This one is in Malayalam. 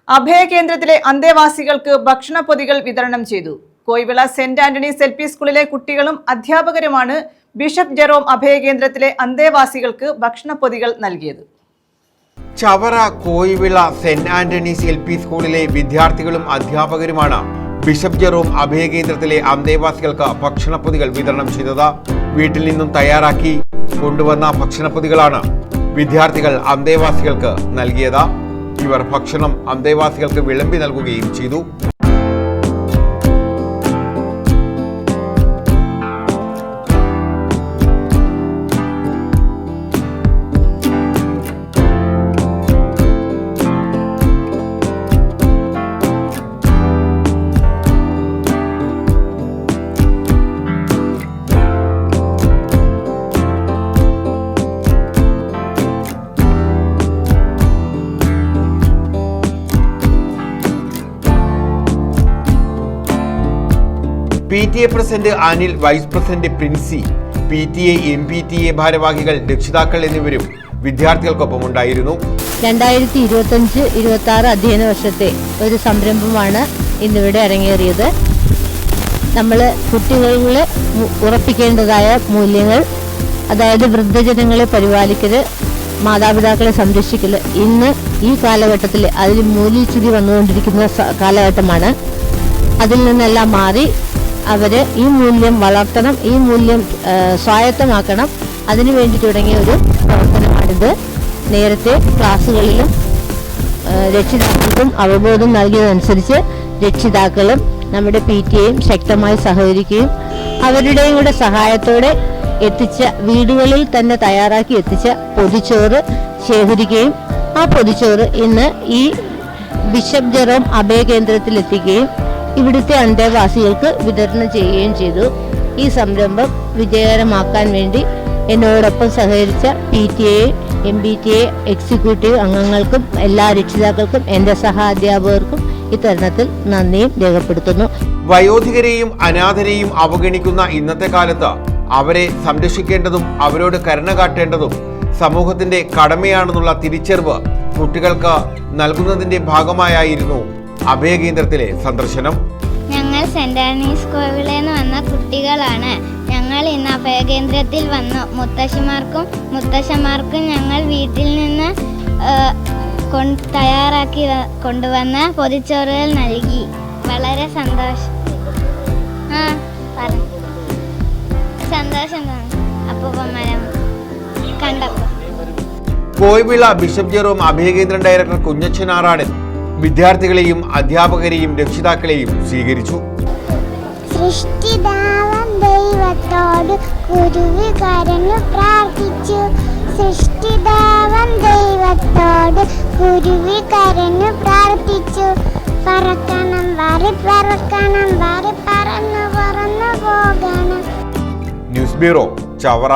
അഭയകേന്ദ്രത്തിലെ അന്തേവാസികൾക്ക് ഭക്ഷണപ്പൊതികൾ വിതരണം ചെയ്തു. കോയിവിള സെന്റ് ആന്റണീസ് LP സ്കൂളിലെ കുട്ടികളും അധ്യാപകരുമാണ് ബിഷപ്പ് ജെറോം അഭയകേന്ദ്രത്തിലെ അന്തേവാസികൾക്ക് ഭക്ഷണപ്പൊതികൾ നൽകിയത്. Chavara Koyivila saint Antony's LP സ്കൂളിലെ വിദ്യാർത്ഥികളും അധ്യാപകരുമാണ് ബിഷപ്പ് ജെറോം അഭയകേന്ദ്രത്തിലെ അന്തേവാസികൾക്ക് ഭക്ഷണപ്പൊതികൾ വിതരണം ചെയ്തത്. വീട്ടിൽ നിന്നും തയ്യാറാക്കി കൊണ്ടുവന്ന ഭക്ഷണപ്പൊതികളാണ് വിദ്യാർത്ഥികൾ അന്തേവാസികൾക്ക് നൽകിയത്. ഇവർ ഭക്ഷണം അന്തേവാസികൾക്ക് വിളമ്പി നൽകുകയും ചെയ്തു. PTA president Anil, vice president Princy, PTA MPTA ഭാരവാഹികൾ, രക്ഷിതാക്കൾ എന്നിവരും വിദ്യാർത്ഥികൾക്കൊപ്പം ഉണ്ടായിരുന്നു. 2025-26 അധ്യയന വർഷത്തെ ഒരു സംരംഭമാണ് ഇന്നിവിടെ അരങ്ങേറിയത്. നമ്മൾ കുട്ടികളെ ഉറപ്പിക്കേണ്ടതായ മൂല്യങ്ങൾ, അതായത് വൃദ്ധജനങ്ങളെ പരിപാലിക്കൽ, മാതാപിതാക്കളെ സംരക്ഷിക്കൽ, ഇന്ന് ഈ കാലഘട്ടത്തിൽ അതിൽ മൂല്യച്യുതി വന്നുകൊണ്ടിരിക്കുന്ന കാലഘട്ടമാണ്. അതിൽ നിന്നെല്ലാം മാറി അവർ ഈ മൂല്യം വളർത്തണം, ഈ മൂല്യം സ്വായത്തമാക്കണം. അതിനു വേണ്ടി തുടങ്ങിയ ഒരു പ്രവർത്തനമാണിത്. നേരത്തെ ക്ലാസ്സുകളിലും രക്ഷിതാക്കൾക്കും അവബോധം നൽകിയതനുസരിച്ച് രക്ഷിതാക്കളും നമ്മുടെ PTAയും ശക്തമായി സഹകരിക്കുകയും അവരുടെയും കൂടെ സഹായത്തോടെ എത്തിച്ച വീടുകളിൽ തന്നെ തയ്യാറാക്കി എത്തിച്ച പൊതിച്ചോറ് ശേഖരിക്കുകയും ആ പൊതിച്ചോറ് ഇന്ന് ഈ ബിഷപ്പ് ജെറോം അഭയകേന്ദ്രത്തിൽ എത്തിക്കുകയും ഇവിടുത്തെ അന്തേവാസികൾക്ക് വിതരണം ചെയ്യുകയും ചെയ്തു. ഈ സംരംഭം വിജയകരമാക്കാൻ വേണ്ടി എന്നോടൊപ്പം സഹകരിച്ച PTA, MPTA എക്സിക്യൂട്ടീവ് അംഗങ്ങൾക്കും എല്ലാ രക്ഷിതാക്കൾക്കും എൻ്റെ സഹാധ്യാപകർക്കും ഈ തരുണത്തിൽ നന്ദിയും രേഖപ്പെടുത്തുന്നു. വയോധികരെയും അനാഥരെയും അവഗണിക്കുന്ന ഇന്നത്തെ കാലത്ത് അവരെ സംരക്ഷിക്കേണ്ടതും അവരോട് കരുണ കാട്ടേണ്ടതും സമൂഹത്തിന്റെ കടമയാണെന്നുള്ള തിരിച്ചറിവ് കുട്ടികൾക്ക് നൽകുന്നതിന്റെ ഭാഗമായായിരുന്നു അഭയകേന്ദ്രത്തിലെ സന്ദർശനം. ഞങ്ങൾ സെന്റ് ആന്റണീസ് കോവിളേന്ന് വന്ന കുട്ടികളാണ്. ഞങ്ങൾ ഇന്ന് അഭയകേന്ദ്രത്തിൽ വന്നു. മുത്തശ്ശന്മാർക്കും ഞങ്ങൾ വീട്ടിൽ നിന്ന് തയ്യാറാക്കി കൊണ്ടുവന്ന പൊതിച്ചോറുകൾ നൽകി. വളരെ സന്തോഷം അപ്പൂപ്പന്മാരെ കണ്ടപ്പോൾ. കോയിവിള ബിഷപ്പ് ജെറോം അഭയകേന്ദ്രം ഡയറക്ടർ കുഞ്ഞച്ചൻ ആറാടൻ വിദ്യാർത്ഥികളെയും അധ്യാപകരെയും രക്ഷിതാക്കളെയും സ്വീകരിച്ചു. സൃഷ്ടിതാവൻ ദൈവത്തോട് കുരുവി കരഞ്ഞു പ്രാർത്ഥിച്ചു. സൃഷ്ടിതാവൻ ദൈവത്തോട് കുരുവി കരഞ്ഞു പ്രാർത്ഥിച്ചു. പറക്കണം വാരി പറക്കണം വാരി പറന്നു പറന്നു പോകണം. News bureau, Chavara.